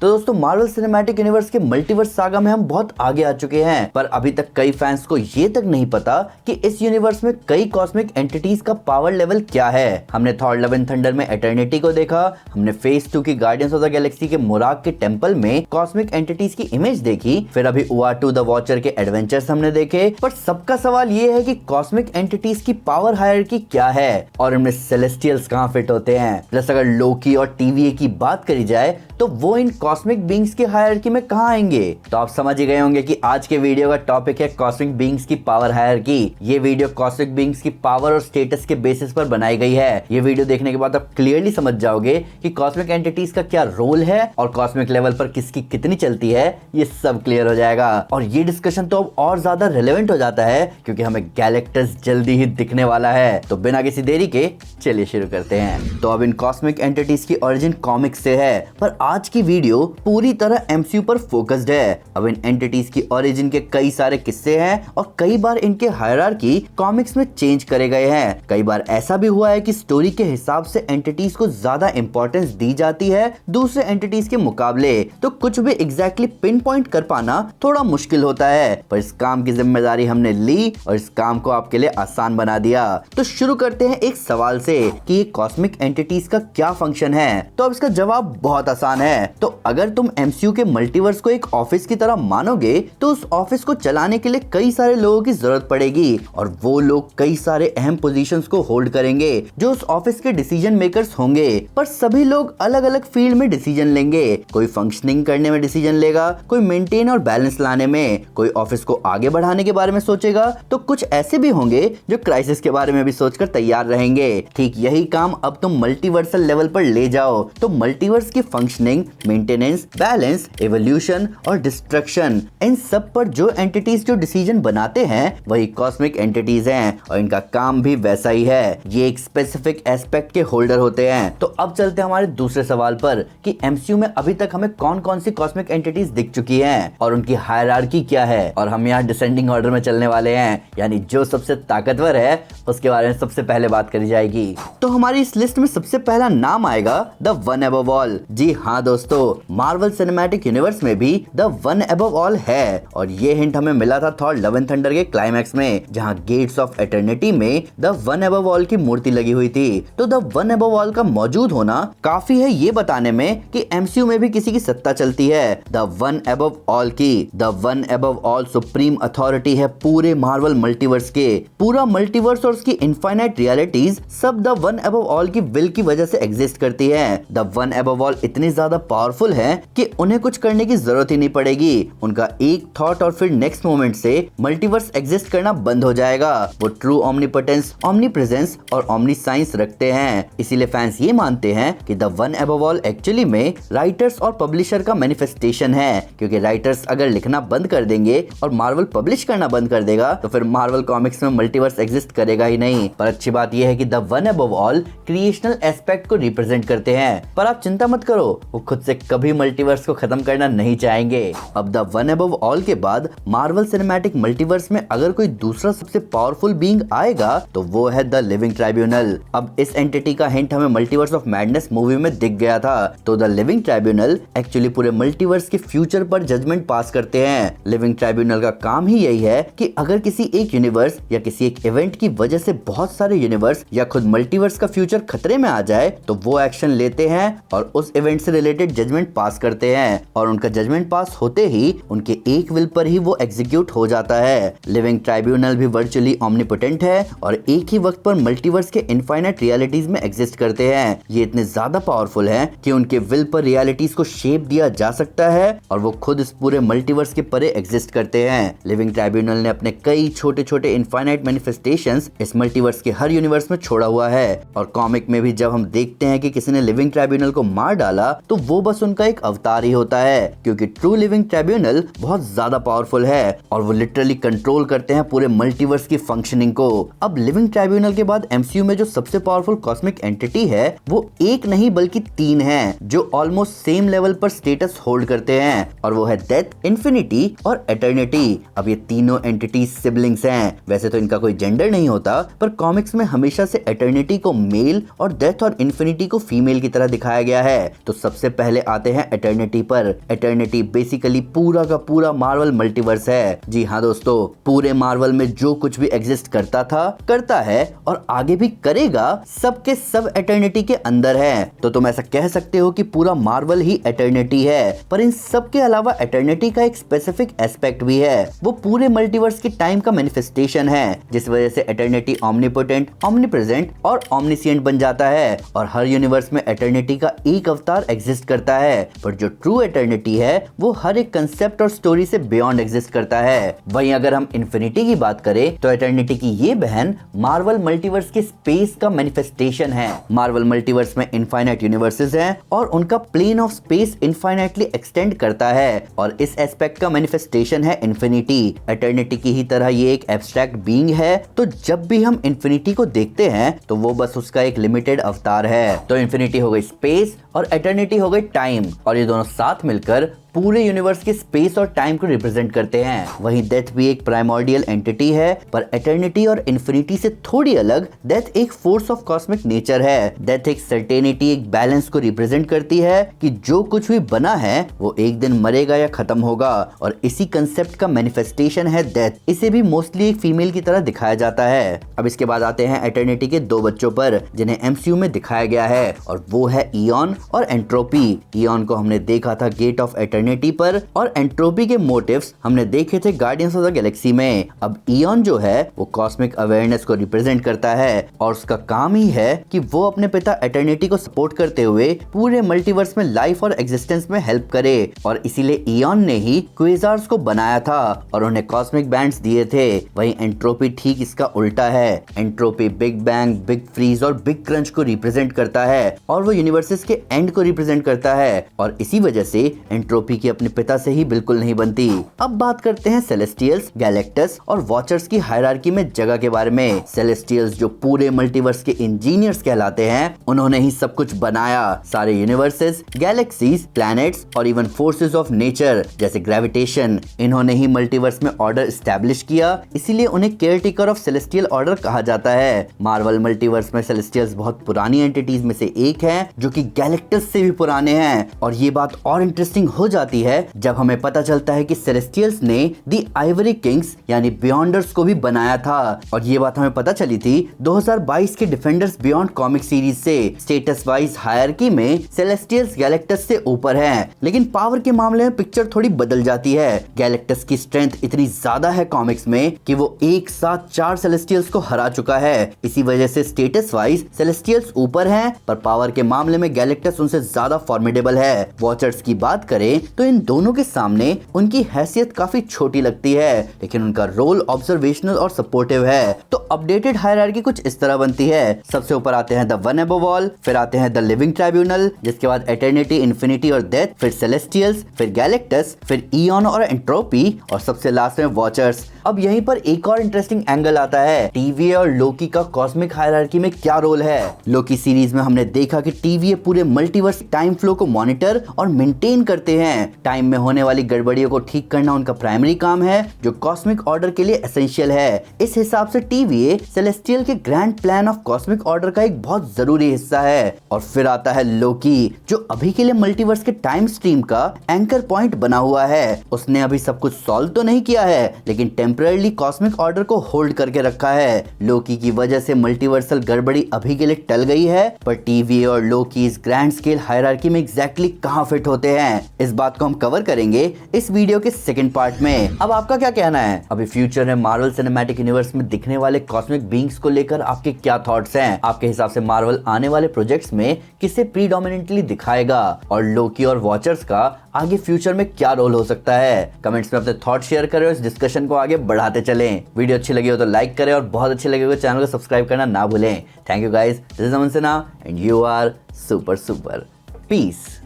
तो दोस्तों Marvel cinematic universe के मल्टीवर्स सागा में हम बहुत आगे आ चुके हैं, पर अभी तक कई फैंस को ये तक नहीं पता कि इस यूनिवर्स में कई कॉस्मिक एंटिटीज का पावर लेवल क्या है। हमने थॉर लव एंड थंडर में एटर्निटी को देखा, हमने फेज 2 की गार्डियंस ऑफ द गैलेक्सी के मुराग के टेंपल में कॉस्मिक एंटिटीज की इमेज देखी, फिर अभी UR2 द वॉचर के एडवेंचर्स हमने देखे। पर सबका सवाल ये है कि कॉस्मिक एंटिटीज की पावर हायरार्की क्या है और इनमें सेलेस्टियल्स कहां फिट होते हैं। प्लस अगर लोकी और TVA की बात करी जाए तो वो इन कॉस्मिक बीइंग्स की हायरार्की में कहां आएंगे। तो आप समझ ही गए होंगे कि आज के वीडियो का टॉपिक है कॉस्मिक बीइंग्स की पावर हायरार्की। ये वीडियो कॉस्मिक बीइंग्स की पावर और स्टेटस के बेसिस पर बनाई गई है। ये वीडियो देखने के बाद आप क्लियरली समझ जाओगे कि कॉस्मिक एंटिटीज का क्या रोल है और कॉस्मिक लेवल पर किसकी कितनी चलती है, ये सब क्लियर हो जाएगा। और ये डिस्कशन तो अब और ज्यादा रिलेवेंट हो जाता है क्योंकि हमें गैलेक्टस जल्दी ही दिखने वाला है। तो बिना किसी देरी के चलिए शुरू करते हैं। तो अब इन कॉस्मिक एंटिटीज की ओरिजिन कॉमिक्स से है, पर आज की वीडियो पूरी तरह MCU पर फोकस्ड है। अब इन एंटिटीज की ओरिजिन के कई सारे किस्से हैं और कई बार इनके हायरार्की कॉमिक्स में चेंज करे गए हैं। कई बार ऐसा भी हुआ है कि स्टोरी के हिसाब से एंटिटीज को ज्यादा इंपॉर्टेंस दी जाती है दूसरे एंटिटीज के मुकाबले। तो कुछ भी एग्जैक्टली पिन पॉइंट कर पाना थोड़ा मुश्किल होता है, पर इस काम की जिम्मेदारी हमने ली और इस काम को आपके लिए आसान बना दिया। तो शुरू करते हैं एक सवाल से कि ये कॉस्मिक एंटिटीज का क्या फंक्शन है। तो अब इसका जवाब बहुत आसान है। तो अगर तुम MCU के मल्टीवर्स को एक ऑफिस की तरह मानोगे तो उस ऑफिस को चलाने के लिए कई सारे लोगों की जरूरत पड़ेगी और वो लोग कई सारे अहम पोजीशंस को होल्ड करेंगे जो उस ऑफिस के डिसीजन मेकर्स होंगे। पर सभी लोग अलग अलग फील्ड में डिसीजन लेंगे। कोई फंक्शनिंग करने में डिसीजन लेगा, कोई मेंटेन और बैलेंस लाने में, कोई ऑफिस को आगे बढ़ाने के बारे में सोचेगा, तो कुछ ऐसे भी होंगे जो क्राइसिस के बारे में भी सोचकर तैयार रहेंगे। ठीक यही काम अब तुम मल्टीवर्सल लेवल पर ले जाओ तो मल्टीवर्स की फंक्शनिंग, मेंटेनेंस, बैलेंस, एवोल्यूशन और डिस्ट्रक्शन, इन सब पर जो एंटिटीज जो डिसीजन बनाते हैं वही कॉस्मिक एंटिटीज हैं और इनका काम भी वैसा ही है। ये एक स्पेसिफिक एस्पेक्ट के होल्डर होते हैं। तो अब चलते हैं हमारे दूसरे सवाल पर कि MCU में अभी तक हमें कौन कौन सी कॉस्मिक एंटिटीज दिख चुकी हैं और उनकी हायरार्की क्या है। और हम यहाँ डिसेंडिंग ऑर्डर में चलने वाले हैं, यानी जो सबसे ताकतवर है उसके बारे में सबसे पहले बात करी जाएगी। तो हमारी इस लिस्ट में सबसे पहला नाम आएगा द वन अबव ऑल। जी हाँ दोस्तों, मार्वल सिनेमैटिक यूनिवर्स में भी द वन अबव ऑल है और ये हिंट हमें मिला था थॉर लव एंड थंडर के क्लाइमैक्स में, जहाँ गेट्स ऑफ एटर्निटी में द वन अबव ऑल की मूर्ति लगी हुई थी। तो द वन अबव ऑल का मौजूद होना काफी है ये बताने में कि MCU में भी किसी की सत्ता चलती है। द वन अबव ऑल की, the one above all supreme authority है पूरे मार्वल मल्टीवर्स के। पूरा मल्टीवर्स और उसकी इनफाइनाइट रियलिटीज सब द वन अबव ऑल की विल की वजह से एग्जिस्ट करती है। द वन अबव ऑल इतने ज्यादा पावरफुल है कि उन्हें कुछ करने की जरूरत ही नहीं पड़ेगी। उनका एक थॉट और फिर नेक्स्ट मोमेंट से मल्टीवर्स एग्जिस्ट करना बंद हो जाएगा। वो ट्रू ओमनीपोटेंस, ओमनीप्रेजेंस और ओमनीसाइंस रखते हैं। इसीलिए फैंस ये मानते हैं कि the one above all actually में राइटर्स और पब्लिशर का मैनिफेस्टेशन है, क्योंकि राइटर्स अगर लिखना बंद कर देंगे और मार्वल पब्लिश करना बंद कर देगा तो फिर मार्वल कॉमिक्स में मल्टीवर्स एग्जिस्ट करेगा ही नहीं। पर अच्छी बात यह है कि the one above all creational aspect को रिप्रेजेंट करते हैं। पर आप चिंता मत करो, वो खुद से कभी मल्टीवर्स को खत्म करना नहीं चाहेंगे। अब द वन अबव ऑल के बाद मार्वल सिनेमैटिक मल्टीवर्स में अगर कोई दूसरा सबसे पावरफुल बीइंग आएगा तो वो है द लिविंग ट्राइब्यूनल। अब इस एंटिटी का हिंट हमें मल्टीवर्स ऑफ मैडनेस मूवी में दिख गया था। तो द लिविंग ट्राइब्यूनल एक्चुअली पूरे मल्टीवर्स के फ्यूचर पर जजमेंट पास करते हैं। लिविंग ट्राइब्यूनल का काम ही यही है कि अगर किसी एक यूनिवर्स या किसी एक इवेंट की वजह से बहुत सारे यूनिवर्स या खुद मल्टीवर्स का फ्यूचर खतरे में आ जाए तो वो एक्शन लेते हैं और उस इवेंट से रिलेटेड जजमेंट पास करते हैं और उनका जजमेंट पास होते ही उनके एक विल पर ही वो एग्जीक्यूट हो जाता है। लिविंग ट्राइब्यूनल भी वर्चुअली ओमनीपोटेंट है और एक ही वक्त पर मल्टीवर्स के इनफाइनाइट रियलिटीज में एग्जिस्ट करते हैं। ये इतने ज्यादा पावरफुल हैं कि उनके विल पर रियलिटीज को शेप दिया जा सकता है और वो खुद इस पूरे मल्टीवर्स के परे एग्जिस्ट करते हैं। लिविंग ट्राइब्यूनल ने अपने कई छोटे छोटे इनफाइनाइट मैनिफेस्टेशंस इस मल्टीवर्स के हर यूनिवर्स में छोड़ा हुआ है और कॉमिक में भी जब हम देखते हैं कि किसी ने लिविंग ट्राइब्यूनल को मार डाला तो वो बस उनका एक अवतार ही होता है, क्योंकि ट्रू लिविंग ट्राइब्यूनल बहुत ज्यादा पावरफुल है और वो लिटरली कंट्रोल करते हैं पूरे मल्टीवर्स की फंक्शनिंग को। अब लिविंग ट्राइब्यूनल के बाद MCU में जो सबसे पावरफुल कॉस्मिक एंटिटी है वो एक नहीं बल्कि 3 हैं जो ऑलमोस्ट सेम लेवल पर स्टेटस होल्ड करते हैं और वो है डेथ, इन्फिनिटी और एटर्निटी। अब ये तीनों एंटिटी सिबलिंग्स हैं। वैसे तो इनका कोई जेंडर नहीं होता, पर कॉमिक्स में हमेशा से एटर्निटी को मेल और डेथ और इन्फिनिटी को फीमेल की तरह दिखाया गया है। तो सबसे पहले आते आते हैं एटर्निटी पर। एटर्निटी बेसिकली पूरा का पूरा मार्वल मल्टीवर्स है। जी हाँ दोस्तों, पूरे मार्वल में जो कुछ भी एग्जिस्ट करता था, करता है और आगे भी करेगा, सब के सब एटर्निटी के अंदर है। तो तुम ऐसा कह सकते हो कि पूरा मार्वल ही एटर्निटी है। पर इन सब के अलावा एटर्निटी का एक स्पेसिफिक एस्पेक्ट भी है, वो पूरे मल्टीवर्स के टाइम का मैनिफेस्टेशन है, जिस वजह से एटर्निटी ऑमनीपोटेंट, ऑमनीप्रेजेंट और ऑमनीसिएंट बन जाता है। और हर यूनिवर्स में एटर्निटी का एक अवतार एग्जिस्ट करता है, पर जो ट्रू एटर्निटी है वो हर एक कंसेप्ट और स्टोरी से बियॉन्ड एग्जिस्ट करता है। वहीं अगर हम इन्फिनिटी की बात करें तो एटर्निटी की ये बहन मार्वल मल्टीवर्स के स्पेस का मैनिफेस्टेशन है। मार्वल मल्टीवर्स में इनफाइनाइट यूनिवर्सेस हैं और उनका plane of space infinitely extend करता है, और इस एस्पेक्ट का मैनिफेस्टेशन है इन्फिनिटी। एटर्निटी की ही तरह ये एक एब्स्ट्रैक्ट बीइंग है, तो जब भी हम इन्फिनिटी को देखते हैं तो वो बस उसका एक लिमिटेड अवतार है। तो इन्फिनिटी हो गई स्पेस और एटर्निटी हो गई टाइम, और ये दोनों साथ मिलकर पूरे यूनिवर्स के स्पेस और टाइम को रिप्रेजेंट करते हैं। वहीं डेथ भी एक प्राइमोर्डियल एंटिटी है, पर एटर्निटी और इन्फिनिटी से थोड़ी अलग, डेथ एक फोर्स ऑफ कॉस्मिक नेचर है। डेथ एक सर्टेनिटी, एक बैलेंस को रिप्रेजेंट करती है कि जो कुछ भी बना है वो एक दिन मरेगा या खत्म होगा, और इसी कंसेप्ट का मैनिफेस्टेशन है डेथ। इसे भी मोस्टली एक फीमेल की तरह दिखाया जाता है। अब इसके बाद आते हैं एटर्निटी के दो बच्चों पर, जिन्हें एमसीयू में दिखाया गया है, और वो है इयॉन और एंट्रोपी। इयॉन को हमने देखा था गेट ऑफ एटर्निटी पर, और एंट्रोपी के मोटिव्स हमने देखे थे गार्डियंस ऑफ द गैलेक्सी में। अब इयॉन जो है वो कॉस्मिक अवेयरनेस को रिप्रेजेंट करता है, और उसका काम ही है कि वो अपने पिता एटर्निटी को सपोर्ट करते हुए पूरे मल्टीवर्स में लाइफ और एग्जिस्टेंस में हेल्प करे, और इसीलिए इयॉन ने ही क्वेज़ार्स को बनाया था और उन्हें कॉस्मिक बैंड्स दिए थे। वहीं एंट्रोपी ठीक इसका उल्टा है। Entropy big bang, big freeze और बिग क्रंच को रिप्रेजेंट करता है, और वो यूनिवर्सेस के एंड को रिप्रेजेंट करता है, और इसी वजह से एंट्रोपी की अपने पिता से ही बिल्कुल नहीं बनती। अब बात करते हैं सेलेस्टियल्स, गैलेक्टस और वॉचर्स की हायरार्की में जगह के बारे में। सेलेस्टियल्स जो पूरे मल्टीवर्स के इंजीनियर्स कहलाते हैं, उन्होंने ही सब कुछ बनाया, सारे यूनिवर्सेस, गैलेक्सीज, प्लैनेट्स और इवन फोर्सेस ऑफ नेचर जैसे ग्रेविटेशन। इन्होंने ही मल्टीवर्स में ऑर्डर एस्टैब्लिश किया, इसीलिए उन्हें केयरटेकर ऑफ सेलेस्टियल ऑर्डर कहा जाता है। मार्वल मल्टीवर्स में सेलेस्टियल्स बहुत पुरानी एंटिटीज में से एक है, जो कि गैलेक्टस से भी पुराने हैं। और ये बात और इंटरेस्टिंग हो जाती है जब हमें पता चलता है कि सेलेस्टियल्स ने दी आइवरी किंग्स यानी बियॉन्डर्स को भी बनाया था, और ये बात हमें पता चली थी 2022 के डिफेंडर्स बियॉन्ड कॉमिक सीरीज से। स्टेटस वाइज हायरार्की में सेलेस्टियल्स गैलेक्टस से ऊपर हैं, लेकिन पावर के मामले में पिक्चर थोड़ी बदल जाती है। गैलेक्टस की स्ट्रेंथ इतनी ज्यादा है कॉमिक्स में कि वो एक साथ 4 सेलेस्टियल्स को हरा चुका है। इसी वजह से स्टेटस वाइज सेलेस्टियल्स ऊपर हैं, पर पावर के मामले में गैलेक्टस उनसे ज्यादा फॉर्मिडेबल है। वॉचर्स की बात करें तो इन दोनों के सामने उनकी हैसियत काफी छोटी लगती है, लेकिन उनका रोल ऑब्जर्वेशनल और सपोर्टिव है। तो अपडेटेड हायरार्की कुछ इस तरह बनती है। सबसे ऊपर आते हैं द वन अबव ऑल, फिर आते हैं द लिविंग ट्राइब्यूनल, जिसके बाद एटर्निटी, इन्फिनिटी और डेथ, फिर सेलेस्टियल्स, फिर गैलेक्टस, फिर इयॉन और एंट्रोपी, और सबसे लास्ट में वॉचर्स। अब यहीं पर एक और इंटरेस्टिंग एंगल आता है, टीवीए और लोकी का कॉस्मिक हायरार्की में क्या रोल है। लोकी सीरीज में हमने देखा कि टीवीए पूरे मल्टीवर्स टाइम फ्लो को मॉनिटर और मेंटेन करते हैं। टाइम में होने वाली गड़बड़ियों को ठीक करना उनका प्राइमरी काम है, जो कॉस्मिक ऑर्डर के लिए एसेंशियल है। इस हिसाब से टीवीए सेलेस्टियल के grand plan of cosmic order का एक बहुत जरूरी हिस्सा है। और फिर आता है लोकी, जो अभी के लिए मल्टीवर्स के टाइम स्ट्रीम का एंकर पॉइंट बना हुआ है। उसने अभी सब कुछ सॉल्व तो नहीं किया है, लेकिन टेम्पररी कॉस्मिक ऑर्डर को होल्ड करके रखा है। लोकी की वजह से मल्टीवर्सल गड़बड़ी अभी के लिए टल गई है, पर टीवीए और लोकी इस ग्रैंड स्केल हायरार्की में एग्जैक्टली कहां फिट होते हैं, इस बात को हम कवर करेंगे इस वीडियो के सेकंड पार्ट में। अब आपका क्या कहना है? अभी फ्यूचर में मार्वल सिनेमैटिक यूनिवर्स में दिखने वाले कॉस्मिक बीइंग्स को लेकर आपके क्या थॉट्स हैं? आपके हिसाब से मार्वल आने वाले प्रोजेक्ट्स में किसे प्रीडोमिनेंटली दिखाएगा, और लोकी और वॉचर्स का आगे फ्यूचर में क्या रोल हो सकता है? कमेंट्स में अपने थॉट शेयर करें और इस डिस्कशन को आगे बढ़ाते चलें। वीडियो अच्छी लगी हो तो लाइक करें, और बहुत अच्छी लगी हो तो चैनल को सब्सक्राइब करना ना भूलें। Thank you guys, this is Aman Sinha and you are super super. Piece.